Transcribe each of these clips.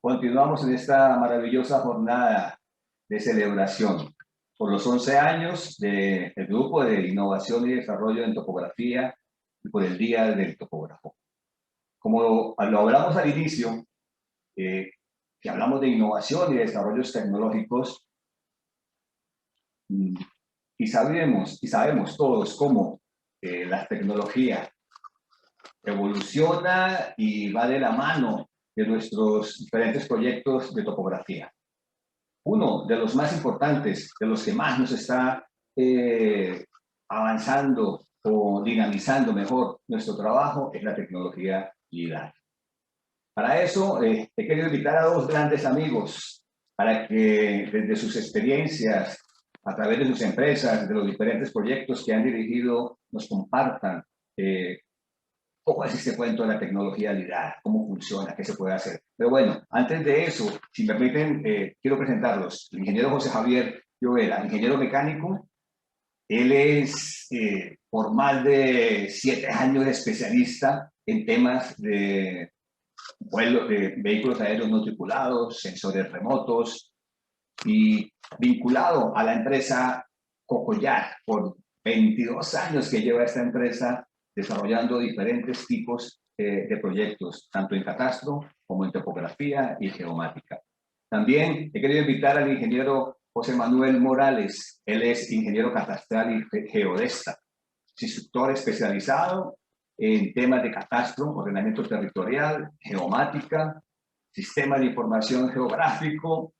Continuamos en esta maravillosa jornada de celebración por los 11 años del Grupo de Innovación y Desarrollo en Topografía y por el Día del Topógrafo. Como lo hablamos al inicio, que hablamos de innovación y de desarrollos tecnológicos, y sabemos todos cómo la tecnología evoluciona y va de la mano de nuestros diferentes proyectos de topografía. Uno de los más importantes, de los que más nos está avanzando o dinamizando mejor nuestro trabajo, es la tecnología LIDAR. Para eso he querido invitar a dos grandes amigos para que desde sus experiencias, a través de sus empresas, de los diferentes proyectos que han dirigido, nos compartan cómo es este cuento de la tecnología LIDAR, cómo funciona, qué se puede hacer. Pero bueno, antes de eso, si me permiten, quiero presentarlos. El ingeniero José Javier Llovera, ingeniero mecánico. Él es por más de 7 años de especialista en temas de vehículos aéreos no tripulados, sensores remotos, y vinculado a la empresa Cocollar por 22 años que lleva esta empresa desarrollando diferentes tipos de proyectos, tanto en catastro como en topografía y geomática. También he querido invitar al ingeniero José Manuel Morales. Él es ingeniero catastral y geodesta, instructor especializado en temas de catastro, ordenamiento territorial, geomática, sistema de información geográfico,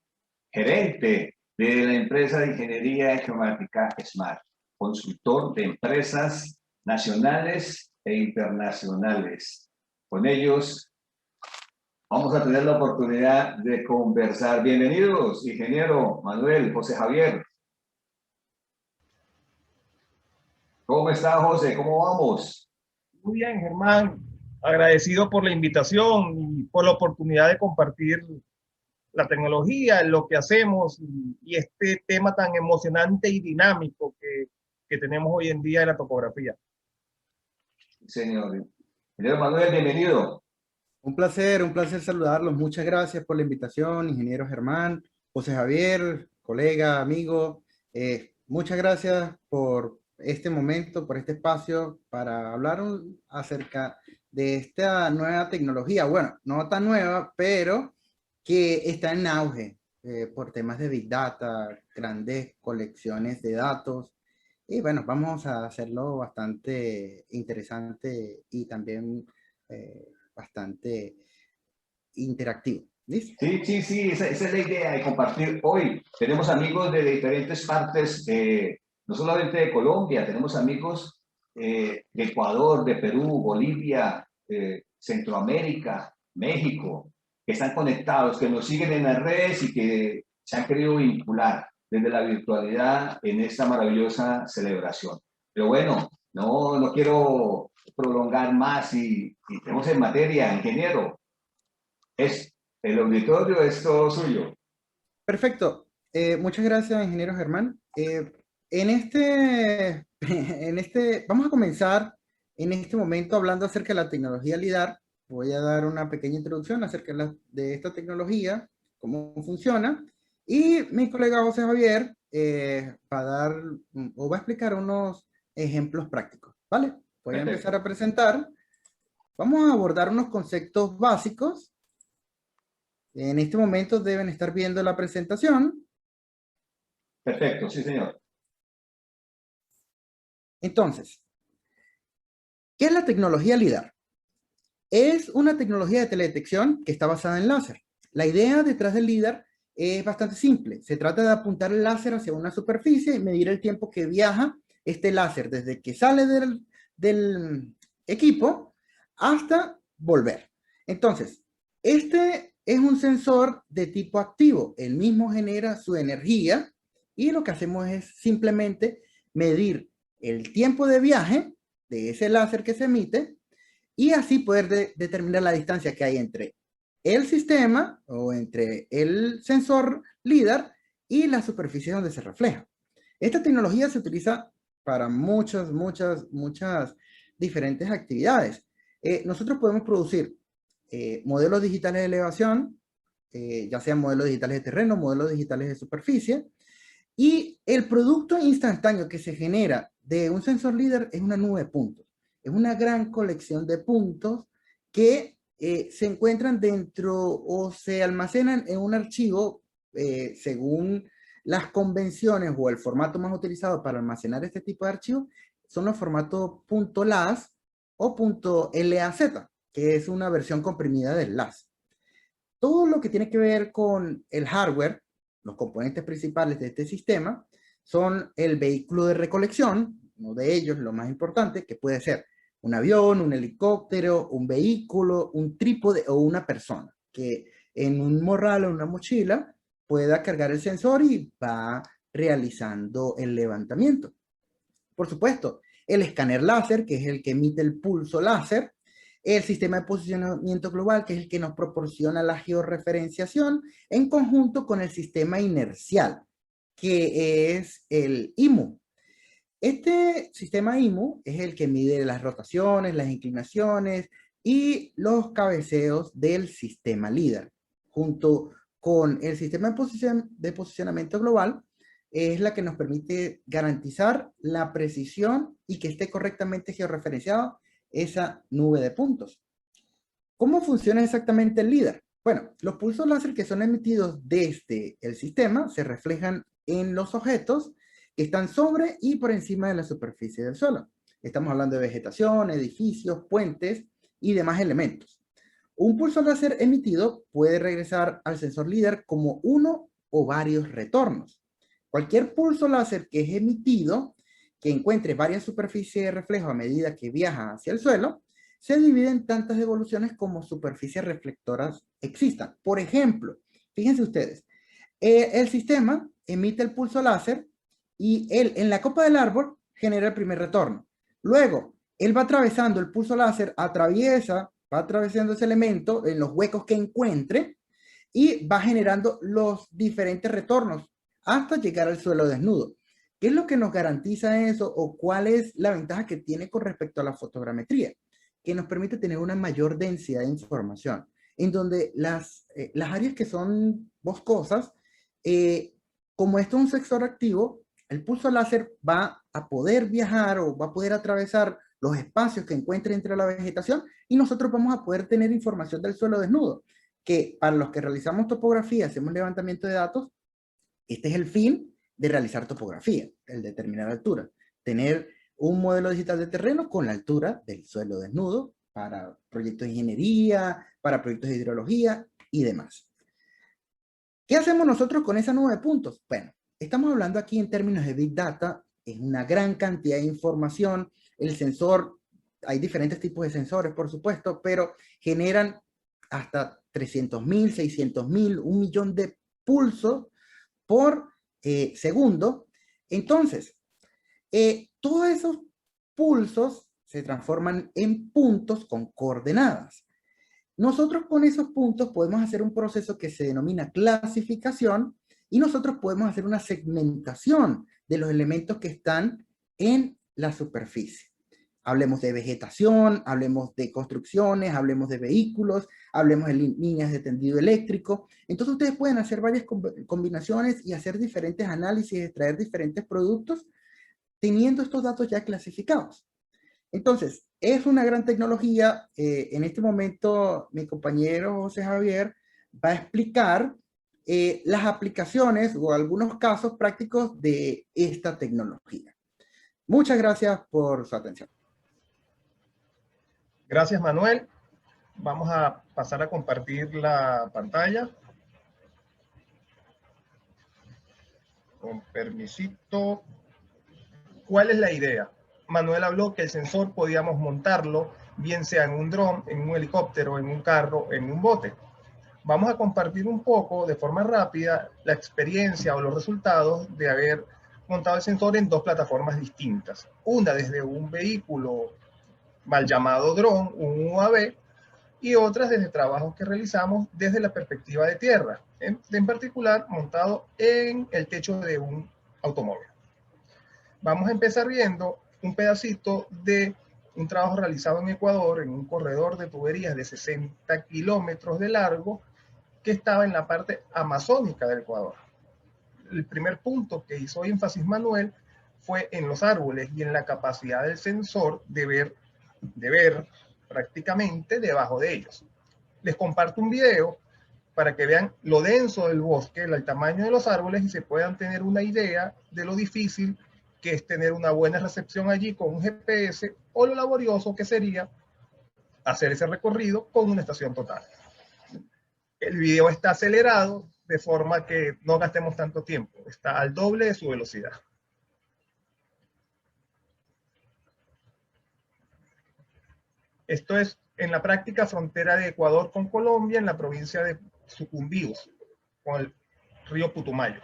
gerente de la empresa de ingeniería geomática SMART, consultor de empresas nacionales e internacionales. Con ellos vamos a tener la oportunidad de conversar. Bienvenidos, ingeniero Manuel, José Javier. ¿Cómo está, José? ¿Cómo vamos? Muy bien, Germán. Agradecido por la invitación y por la oportunidad de compartir la tecnología, lo que hacemos y este tema tan emocionante y dinámico que tenemos hoy en día de la topografía. Señor. Ingeniero Manuel, bienvenido. Un placer saludarlos. Muchas gracias por la invitación, ingeniero Germán, José Javier, colega, amigo. Muchas gracias por este momento, por este espacio para hablar acerca de esta nueva tecnología. Bueno, no tan nueva, pero que está en auge por temas de Big Data, grandes colecciones de datos. Y bueno, vamos a hacerlo bastante interesante y también bastante interactivo. ¿Listo? Sí, esa es la idea de compartir. Hoy tenemos amigos de diferentes partes, no solamente de Colombia, tenemos amigos de Ecuador, de Perú, Bolivia, Centroamérica, México, que están conectados, que nos siguen en las redes y que se han querido vincular desde la virtualidad en esta maravillosa celebración. Pero bueno, no quiero prolongar más y tenemos en materia, ingeniero. El auditorio es todo suyo. Perfecto. Muchas gracias, ingeniero Germán. Vamos a comenzar en este momento hablando acerca de la tecnología LIDAR. Voy a dar una pequeña introducción acerca de esta tecnología, cómo funciona. Y mi colega José Javier va a explicar unos ejemplos prácticos. ¿Vale? Voy a empezar a presentar. Vamos a abordar unos conceptos básicos. En este momento deben estar viendo la presentación. Perfecto, sí, señor. Entonces, ¿qué es la tecnología LIDAR? Es una tecnología de teledetección que está basada en láser. La idea detrás del LIDAR es bastante simple. Se trata de apuntar el láser hacia una superficie y medir el tiempo que viaja este láser desde que sale del equipo hasta volver. Entonces, este es un sensor de tipo activo. El mismo genera su energía y lo que hacemos es simplemente medir el tiempo de viaje de ese láser que se emite y así poder determinar la distancia que hay entre el sistema o entre el sensor LIDAR y la superficie donde se refleja. Esta tecnología se utiliza para muchas diferentes actividades. Nosotros podemos producir modelos digitales de elevación, ya sean modelos digitales de terreno, modelos digitales de superficie. Y el producto instantáneo que se genera de un sensor LiDAR es una nube de puntos. Es una gran colección de puntos que se encuentran dentro o se almacenan en un archivo según las convenciones o el formato más utilizado para almacenar este tipo de archivos son los formatos .las o .laz, que es una versión comprimida del LAS. Todo lo que tiene que ver con el hardware, los componentes principales de este sistema, son el vehículo de recolección, uno de ellos, lo más importante, que puede ser un avión, un helicóptero, un vehículo, un trípode o una persona, que en un morral o una mochila pueda cargar el sensor y va realizando el levantamiento. Por supuesto, el escáner láser, que es el que emite el pulso láser, el sistema de posicionamiento global, que es el que nos proporciona la georreferenciación, en conjunto con el sistema inercial, que es el IMU. Este sistema IMU es el que mide las rotaciones, las inclinaciones y los cabeceos del sistema LiDAR. Junto con el sistema de posicionamiento global, es la que nos permite garantizar la precisión y que esté correctamente georreferenciado esa nube de puntos. ¿Cómo funciona exactamente el LiDAR? Bueno, los pulsos láser que son emitidos desde el sistema se reflejan en los objetos que están sobre y por encima de la superficie del suelo. Estamos hablando de vegetación, edificios, puentes y demás elementos. Un pulso láser emitido puede regresar al sensor LiDAR como uno o varios retornos. Cualquier pulso láser que es emitido, que encuentre varias superficies de reflejo a medida que viaja hacia el suelo, se divide en tantas devoluciones como superficies reflectoras existan. Por ejemplo, fíjense ustedes, el sistema emite el pulso láser y él en la copa del árbol genera el primer retorno. Luego, él va atravesando el pulso láser, va atravesando ese elemento en los huecos que encuentre y va generando los diferentes retornos hasta llegar al suelo desnudo. ¿Qué es lo que nos garantiza eso o cuál es la ventaja que tiene con respecto a la fotogrametría? Que nos permite tener una mayor densidad de información, en donde las áreas que son boscosas, como esto es un sensor activo, el pulso láser va a poder viajar o va a poder atravesar los espacios que encuentre entre la vegetación y nosotros vamos a poder tener información del suelo desnudo, que para los que realizamos topografía, hacemos levantamiento de datos, este es el fin de realizar topografía, el determinar altura, tener un modelo digital de terreno con la altura del suelo desnudo para proyectos de ingeniería, para proyectos de hidrología y demás. ¿Qué hacemos nosotros con esa nube de puntos? Bueno, estamos hablando aquí en términos de Big Data, es una gran cantidad de información, el sensor, hay diferentes tipos de sensores por supuesto, pero generan hasta 300.000, 600.000, 1.000.000 de pulsos por segundo. Entonces, todos esos pulsos se transforman en puntos con coordenadas. Nosotros con esos puntos podemos hacer un proceso que se denomina clasificación y nosotros podemos hacer una segmentación de los elementos que están en la superficie. Hablemos de vegetación, hablemos de construcciones, hablemos de vehículos, hablemos de líneas de tendido eléctrico. Entonces ustedes pueden hacer varias combinaciones y hacer diferentes análisis, extraer diferentes productos teniendo estos datos ya clasificados. Entonces, es una gran tecnología. En este momento, mi compañero José Javier va a explicar las aplicaciones o algunos casos prácticos de esta tecnología. Muchas gracias por su atención. Gracias, Manuel. Vamos a pasar a compartir la pantalla. Con permisito. ¿Cuál es la idea? Manuel habló que el sensor podíamos montarlo, bien sea en un dron, en un helicóptero, en un carro, en un bote. Vamos a compartir un poco, de forma rápida, la experiencia o los resultados de haber montado el sensor en dos plataformas distintas. Una desde un vehículo mal llamado dron, un UAV, y otras desde trabajos que realizamos desde la perspectiva de tierra, en particular montado en el techo de un automóvil. Vamos a empezar viendo un pedacito de un trabajo realizado en Ecuador en un corredor de tuberías de 60 kilómetros de largo que estaba en la parte amazónica del Ecuador. El primer punto que hizo énfasis Manuel fue en los árboles y en la capacidad del sensor de ver prácticamente debajo de ellos. Les comparto un video para que vean lo denso del bosque, el tamaño de los árboles y se puedan tener una idea de lo difícil que es tener una buena recepción allí con un GPS o lo laborioso que sería hacer ese recorrido con una estación total. El video está acelerado de forma que no gastemos tanto tiempo. Está al doble de su velocidad. Esto es en la práctica frontera de Ecuador con Colombia, en la provincia de Sucumbíos, con el río Putumayo.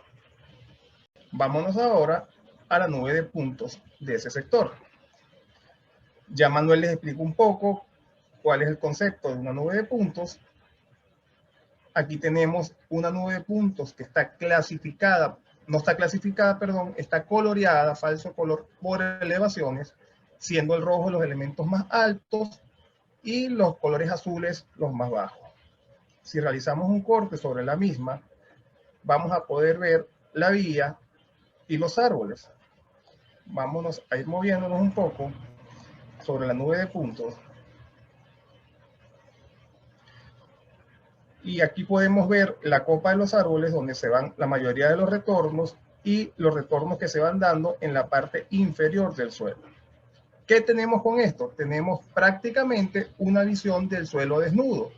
Vámonos ahora a la nube de puntos de ese sector. Ya Manuel les explicó un poco cuál es el concepto de una nube de puntos. Aquí tenemos una nube de puntos que está clasificada, no está clasificada, perdón, está coloreada, falso color, por elevaciones, siendo el rojo los elementos más altos y los colores azules los más bajos. Si realizamos un corte sobre la misma, vamos a poder ver la vía y los árboles. Vámonos a ir moviéndonos un poco sobre la nube de puntos. Y aquí podemos ver la copa de los árboles donde se van la mayoría de los retornos y los retornos que se van dando en la parte inferior del suelo. ¿Qué tenemos con esto? Tenemos prácticamente una visión del suelo desnudo.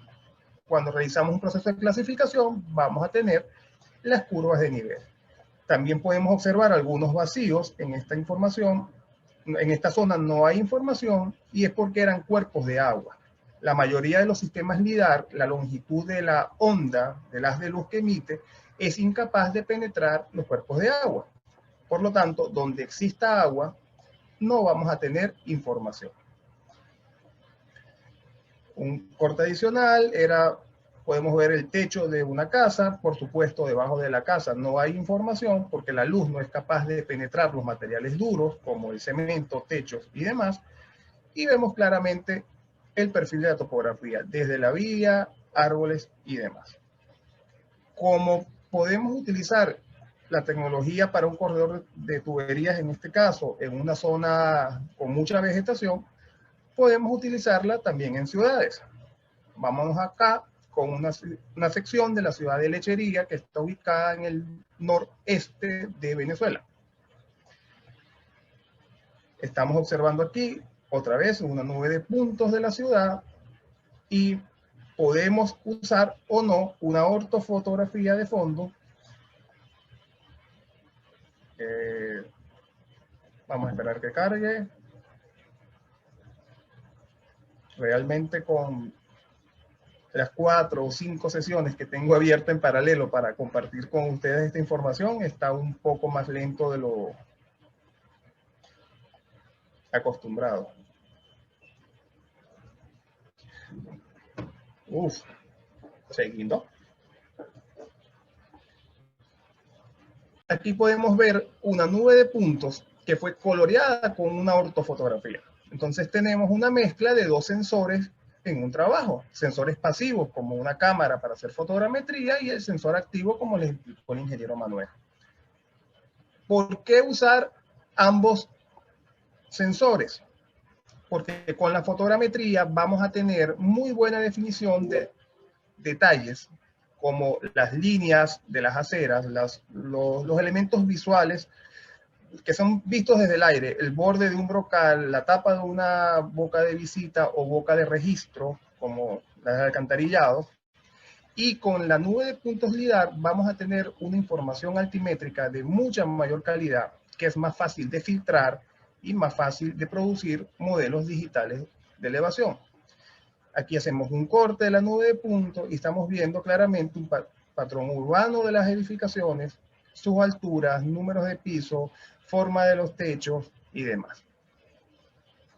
Cuando realizamos un proceso de clasificación, vamos a tener las curvas de nivel. También podemos observar algunos vacíos en esta información. En esta zona no hay información y es porque eran cuerpos de agua. La mayoría de los sistemas LIDAR, la longitud de la onda, del haz de luz que emite, es incapaz de penetrar los cuerpos de agua. Por lo tanto, donde exista agua, no vamos a tener información. Un corte adicional era, podemos ver el techo de una casa. Por supuesto, debajo de la casa no hay información porque la luz no es capaz de penetrar los materiales duros, como el cemento, techos y demás. Y vemos claramente el perfil de la topografía, desde la vía, árboles y demás. Como podemos utilizar la tecnología para un corredor de tuberías, en este caso, en una zona con mucha vegetación, podemos utilizarla también en ciudades. Vámonos acá con una sección de la ciudad de Lechería, que está ubicada en el noreste de Venezuela. Estamos observando aquí otra vez una nube de puntos de la ciudad y podemos usar o no una ortofotografía de fondo. Vamos a esperar que cargue. Realmente con las 4 o 5 sesiones que tengo abiertas en paralelo para compartir con ustedes esta información, está un poco más lento de lo acostumbrado. Seguindo. Aquí podemos ver una nube de puntos que fue coloreada con una ortofotografía. Entonces tenemos una mezcla de dos sensores en un trabajo. Sensores pasivos como una cámara para hacer fotogrametría y el sensor activo como les explicó el ingeniero Manuel. ¿Por qué usar ambos sensores? Porque con la fotogrametría vamos a tener muy buena definición de detalles como las líneas de las aceras, los elementos visuales que son vistos desde el aire, el borde de un brocal, la tapa de una boca de visita o boca de registro, como la de alcantarillado. Y con la nube de puntos LIDAR vamos a tener una información altimétrica de mucha mayor calidad, que es más fácil de filtrar y más fácil de producir modelos digitales de elevación. Aquí hacemos un corte de la nube de puntos y estamos viendo claramente un patrón urbano de las edificaciones, sus alturas, números de piso, forma de los techos y demás.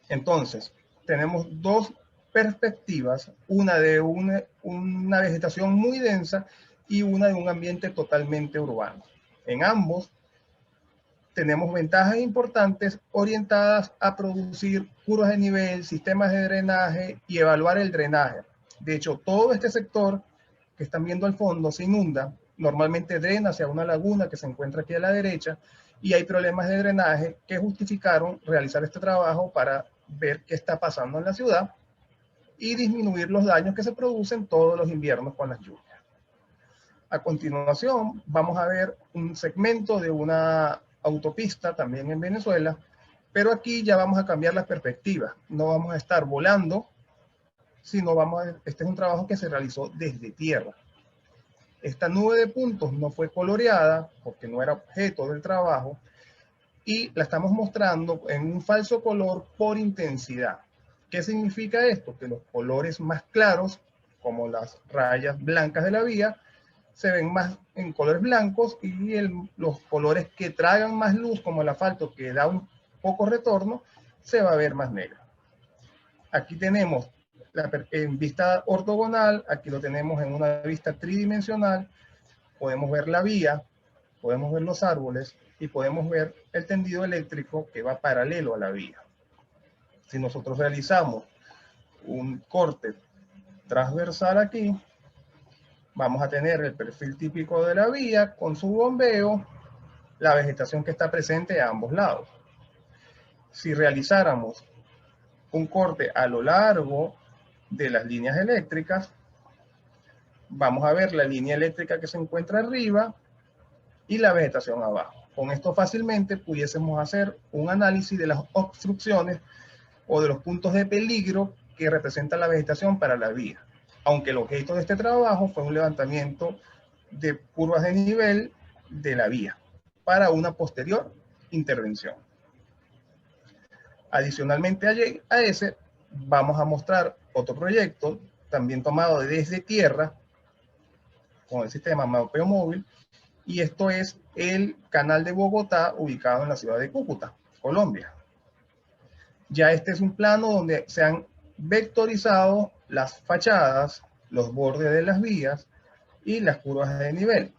Entonces, tenemos dos perspectivas, una de una vegetación muy densa y una de un ambiente totalmente urbano. En ambos tenemos ventajas importantes orientadas a producir curvas de nivel, sistemas de drenaje y evaluar el drenaje. De hecho, todo este sector que están viendo al fondo se inunda, normalmente drena hacia una laguna que se encuentra aquí a la derecha, y hay problemas de drenaje que justificaron realizar este trabajo para ver qué está pasando en la ciudad y disminuir los daños que se producen todos los inviernos con las lluvias. A continuación, vamos a ver un segmento de una autopista también en Venezuela, pero aquí ya vamos a cambiar las perspectivas. No vamos a estar volando, sino este es un trabajo que se realizó desde tierra. Esta nube de puntos no fue coloreada porque no era objeto del trabajo y la estamos mostrando en un falso color por intensidad. ¿Qué significa esto? Que los colores más claros, como las rayas blancas de la vía, se ven más en colores blancos y los colores que tragan más luz, como el asfalto que da un poco retorno, se va a ver más negro. Aquí tenemos en vista ortogonal, aquí lo tenemos en una vista tridimensional, podemos ver la vía, podemos ver los árboles y podemos ver el tendido eléctrico que va paralelo a la vía. Si nosotros realizamos un corte transversal aquí, vamos a tener el perfil típico de la vía con su bombeo, la vegetación que está presente a ambos lados. Si realizáramos un corte a lo largo de las líneas eléctricas, vamos a ver la línea eléctrica que se encuentra arriba y la vegetación abajo. Con esto fácilmente pudiésemos hacer un análisis de las obstrucciones o de los puntos de peligro que representa la vegetación para la vía. Aunque el objeto de este trabajo fue un levantamiento de curvas de nivel de la vía para una posterior intervención. Adicionalmente a ese, vamos a mostrar otro proyecto también tomado desde tierra con el sistema Mapeo Móvil, y esto es el canal de Bogotá ubicado en la ciudad de Cúcuta, Colombia. Ya este es un plano donde se han vectorizado las fachadas, los bordes de las vías y las curvas de nivel.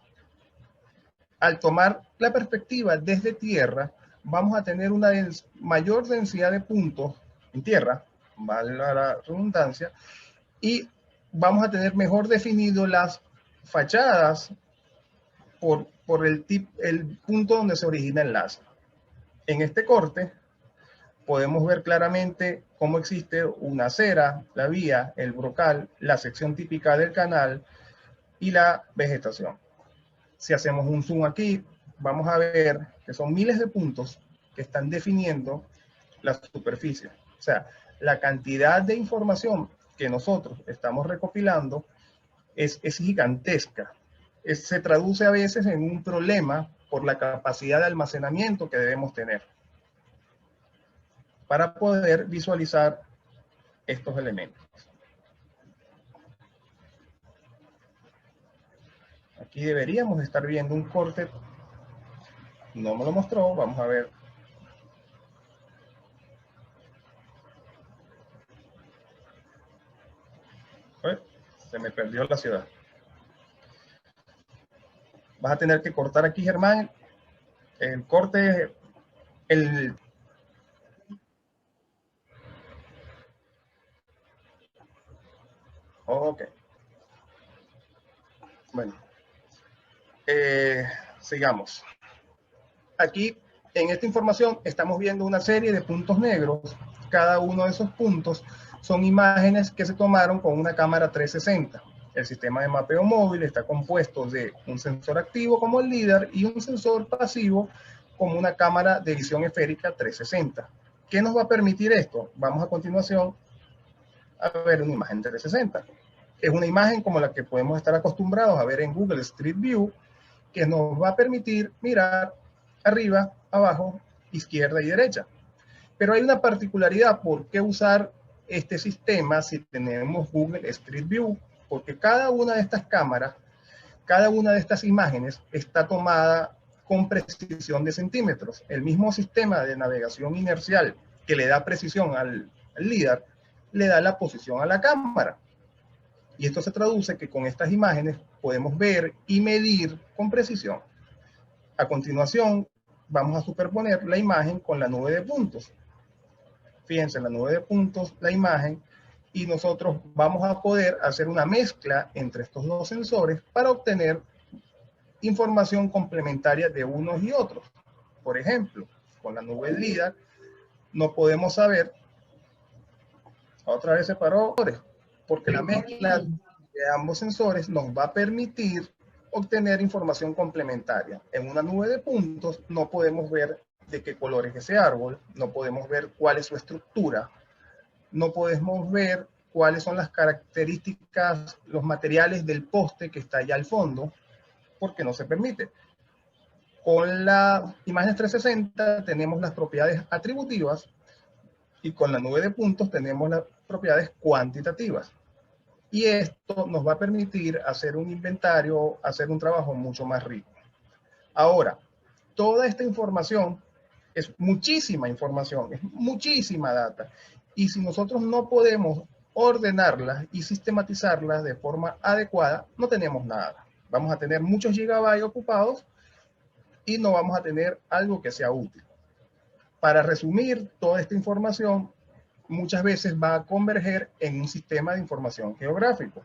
Al tomar la perspectiva desde tierra, vamos a tener una mayor densidad de puntos en tierra, vale la redundancia, y vamos a tener mejor definido las fachadas por el punto donde se origina el láser. En este corte podemos ver claramente cómo existe una acera, la vía, el brocal, la sección típica del canal y la vegetación. Si hacemos un zoom aquí, vamos a ver que son miles de puntos que están definiendo la superficie. O sea, la cantidad de información que nosotros estamos recopilando es gigantesca. Se traduce a veces en un problema por la capacidad de almacenamiento que debemos tener para poder visualizar estos elementos. Aquí deberíamos estar viendo un corte. No me lo mostró, vamos a ver. Se me perdió la ciudad. Vas a tener que cortar aquí, Germán. El corte, ok. Bueno. Sigamos. Aquí, en esta información, estamos viendo una serie de puntos negros. Cada uno de esos puntos son imágenes que se tomaron con una cámara 360. El sistema de mapeo móvil está compuesto de un sensor activo como el LIDAR y un sensor pasivo como una cámara de visión esférica 360. ¿Qué nos va a permitir esto? Vamos a continuación a ver una imagen 360. Es una imagen como la que podemos estar acostumbrados a ver en Google Street View, que nos va a permitir mirar arriba, abajo, izquierda y derecha. Pero hay una particularidad. ¿Por qué usar este sistema si tenemos Google Street View? Porque cada una de estas cámaras, cada una de estas imágenes está tomada con precisión de centímetros. El mismo sistema de navegación inercial que le da precisión al LIDAR, le da la posición a la cámara. Y esto se traduce que con estas imágenes podemos ver y medir con precisión. A continuación, vamos a superponer la imagen con la nube de puntos. Fíjense, la nube de puntos, la imagen, y nosotros vamos a poder hacer una mezcla entre estos dos sensores para obtener información complementaria de unos y otros. Por ejemplo, con la nube LIDAR no podemos saber, otra vez se paró, porque la mezcla de ambos sensores nos va a permitir obtener información complementaria. En una nube de puntos no podemos ver de qué color es ese árbol, no podemos ver cuál es su estructura, no podemos ver cuáles son las características, los materiales del poste que está allá al fondo, porque no se permite. Con la imagen 360 tenemos las propiedades atributivas y con la nube de puntos tenemos las propiedades cuantitativas. Y esto nos va a permitir hacer un inventario, hacer un trabajo mucho más rico. Ahora, toda esta información es muchísima información, es muchísima data. Y si nosotros no podemos ordenarlas y sistematizarlas de forma adecuada, no tenemos nada. Vamos a tener muchos gigabytes ocupados y no vamos a tener algo que sea útil. Para resumir toda esta información, muchas veces va a converger en un sistema de información geográfico.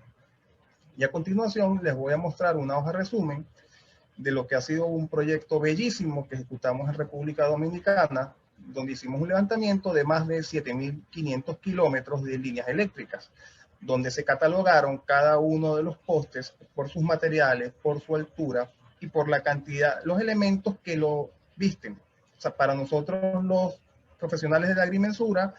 Y a continuación les voy a mostrar una hoja resumen de lo que ha sido un proyecto bellísimo que ejecutamos en República Dominicana, donde hicimos un levantamiento de más de 7.500 kilómetros de líneas eléctricas, donde se catalogaron cada uno de los postes por sus materiales, por su altura y por la cantidad, los elementos que lo visten. O sea, para nosotros los profesionales de la agrimensura,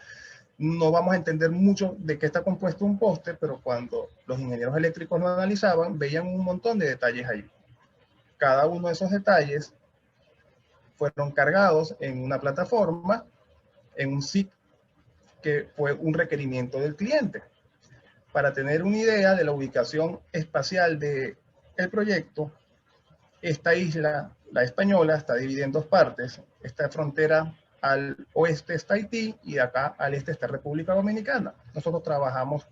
no vamos a entender mucho de qué está compuesto un poste, pero cuando los ingenieros eléctricos lo analizaban, veían un montón de detalles ahí. Cada uno de esos detalles fueron cargados en una plataforma, en un SIG, que fue un requerimiento del cliente. Para tener una idea de la ubicación espacial del proyecto, esta isla, la Española, está dividida en dos partes. Esta frontera al oeste está Haití y de acá al este está República Dominicana. Nosotros trabajamos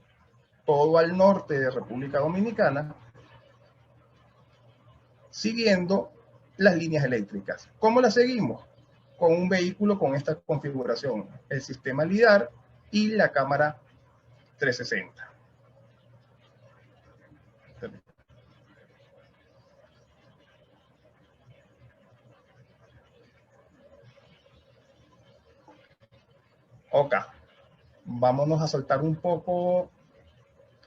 todo al norte de República Dominicana, siguiendo las líneas eléctricas. ¿Cómo las seguimos? Con un vehículo con esta configuración, el sistema LIDAR y la cámara 360. Ok, vámonos a saltar un poco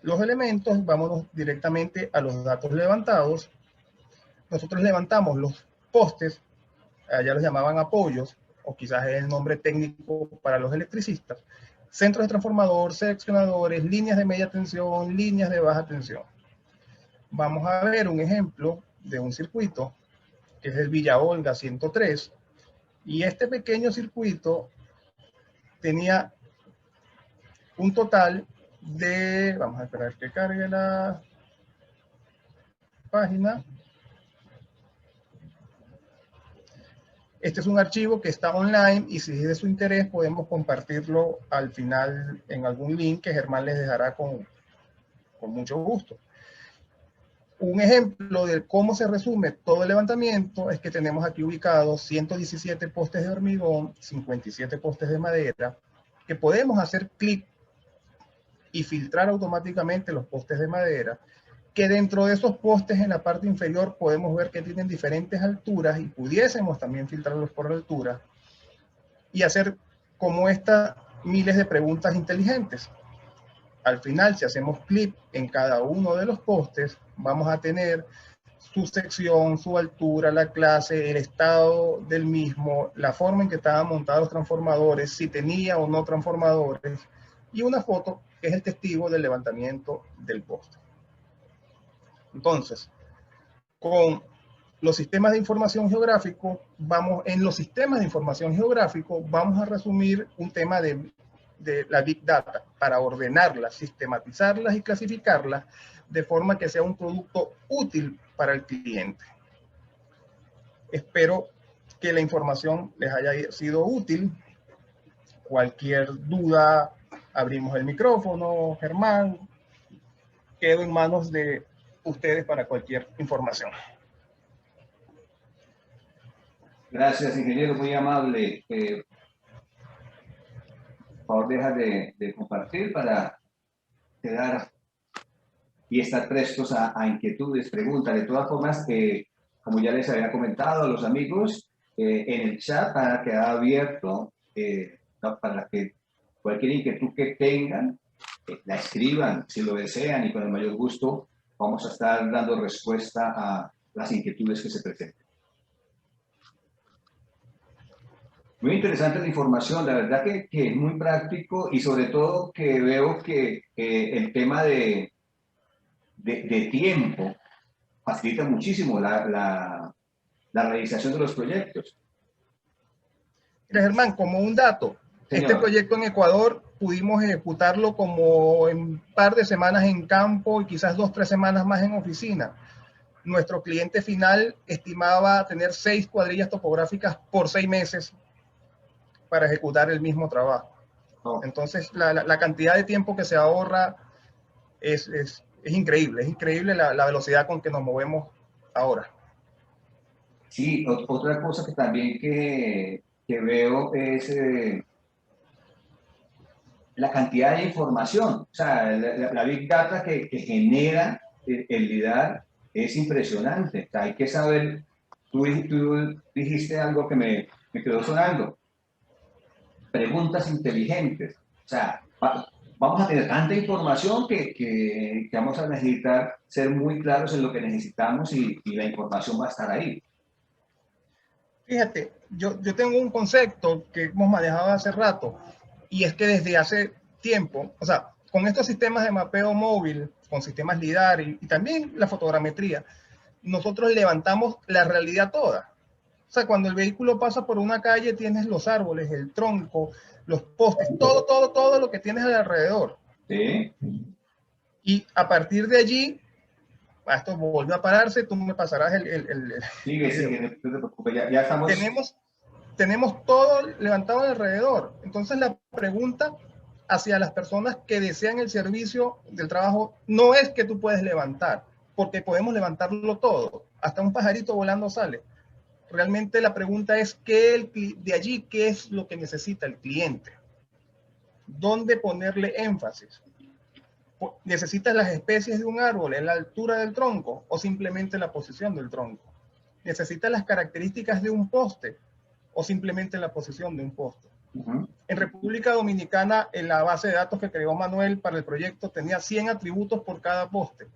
los elementos, vámonos directamente a los datos levantados. Nosotros levantamos los postes, allá los llamaban apoyos, o quizás es el nombre técnico para los electricistas, centros de transformador, seccionadores, líneas de media tensión, líneas de baja tensión. Vamos a ver un ejemplo de un circuito, que es el Villa Olga 103, y este pequeño circuito tenía un total de, vamos a esperar que cargue la página. Este es un archivo que está online y si es de su interés podemos compartirlo al final en algún link que Germán les dejará con mucho gusto. Un ejemplo de cómo se resume todo el levantamiento es que tenemos aquí ubicados 117 postes de hormigón, 57 postes de madera, que podemos hacer clic y filtrar automáticamente los postes de madera, que dentro de esos postes en la parte inferior podemos ver que tienen diferentes alturas y pudiésemos también filtrarlos por altura y hacer como estas miles de preguntas inteligentes. Al final, si hacemos clic en cada uno de los postes, vamos a tener su sección, su altura, la clase, el estado del mismo, la forma en que estaban montados los transformadores, si tenía o no transformadores, y una foto que es el testigo del levantamiento del poste. Entonces, con los sistemas de información geográfico, en los sistemas de información geográfico vamos a resumir un tema de la Big Data para ordenarlas, sistematizarlas y clasificarlas de forma que sea un producto útil para el cliente. Espero que la información les haya sido útil. Cualquier duda, abrimos el micrófono. Germán, quedo en manos de ustedes para cualquier información. Gracias, ingeniero, muy amable. Por favor, deja de compartir para quedar y estar prestos a inquietudes, preguntas. De todas formas, como ya les había comentado a los amigos, en el chat ha quedado abierto para que cualquier inquietud que tengan, la escriban si lo desean, y con el mayor gusto vamos a estar dando respuesta a las inquietudes que se presenten. Muy interesante la información, la verdad que es muy práctico, y sobre todo que veo que el tema de tiempo facilita muchísimo la realización de los proyectos. Mira, Germán, como un dato, Señor. Este proyecto en Ecuador pudimos ejecutarlo como en un par de semanas en campo y quizás 2 o 3 semanas más en oficina. Nuestro cliente final estimaba tener 6 cuadrillas topográficas por 6 meses para ejecutar el mismo trabajo. Oh. Entonces, la cantidad de tiempo que se ahorra es increíble la velocidad con que nos movemos ahora. Sí, otra cosa que también que veo es la cantidad de información. O sea, la Big Data que genera el LIDAR es impresionante. O sea, hay que saber, tú dijiste algo que me quedó sonando. Preguntas inteligentes. O sea, vamos a tener tanta información que vamos a necesitar ser muy claros en lo que necesitamos, y la información va a estar ahí. Fíjate, yo tengo un concepto que hemos manejado hace rato, y es que desde hace tiempo, o sea, con estos sistemas de mapeo móvil, con sistemas LIDAR y también la fotogrametría, nosotros levantamos la realidad toda. O sea, cuando el vehículo pasa por una calle, tienes los árboles, el tronco, los postes, todo lo que tienes alrededor. ¿Sí? Y a partir de allí, esto volvió a pararse, tú me pasarás Sigue, no te preocupes, ya estamos. Tenemos todo levantado alrededor. Entonces la pregunta hacia las personas que desean el servicio del trabajo no es que tú puedes levantar, porque podemos levantarlo todo, hasta un pajarito volando sale. Realmente la pregunta es de allí, ¿qué es lo que necesita el cliente? ¿Dónde ponerle énfasis? ¿Necesitas las especies de un árbol en la altura del tronco o simplemente la posición del tronco? ¿Necesitas las características de un poste o simplemente la posición de un poste? En República Dominicana, en la base de datos que creó Manuel para el proyecto, tenía 100 atributos por cada poste.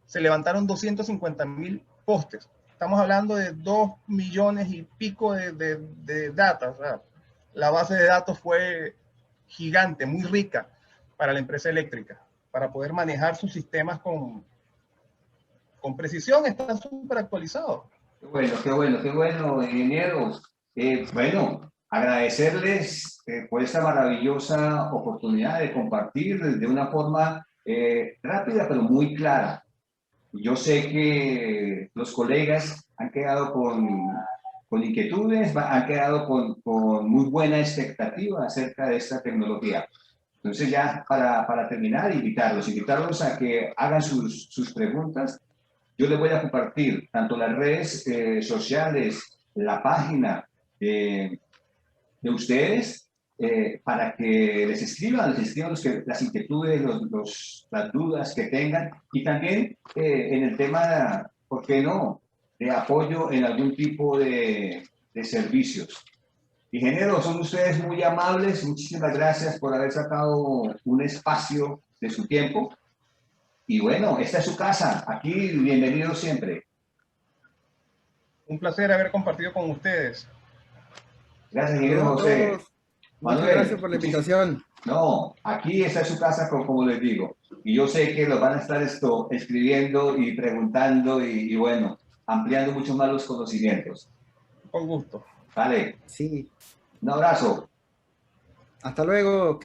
Se levantaron 250.000 postes. Estamos hablando de 2 millones y pico de datos. O sea, la base de datos fue gigante, muy rica para la empresa eléctrica, para poder manejar sus sistemas con precisión. Está súper actualizado. Qué bueno, ingeniero. Bueno, agradecerles por esta maravillosa oportunidad de compartir de una forma rápida, pero muy clara. Yo sé que los colegas han quedado con inquietudes, han quedado con muy buena expectativa acerca de esta tecnología. Entonces, ya para terminar, invitarlos a que hagan sus preguntas. Yo les voy a compartir tanto las redes sociales, la página de ustedes, para que les escriban las inquietudes, las dudas que tengan, y también en el tema, ¿por qué no?, de apoyo en algún tipo de servicios. Ingenieros, son ustedes muy amables. Muchísimas gracias por haber sacado un espacio de su tiempo. Y bueno, esta es su casa. Aquí, bienvenidos siempre. Un placer haber compartido con ustedes. Gracias, ingeniero José. Muchas gracias por la invitación. No, aquí esta es su casa, como les digo. Y yo sé que los van a estar escribiendo y preguntando y bueno, ampliando mucho más los conocimientos. Con gusto. Vale. Sí. Un abrazo. Hasta luego.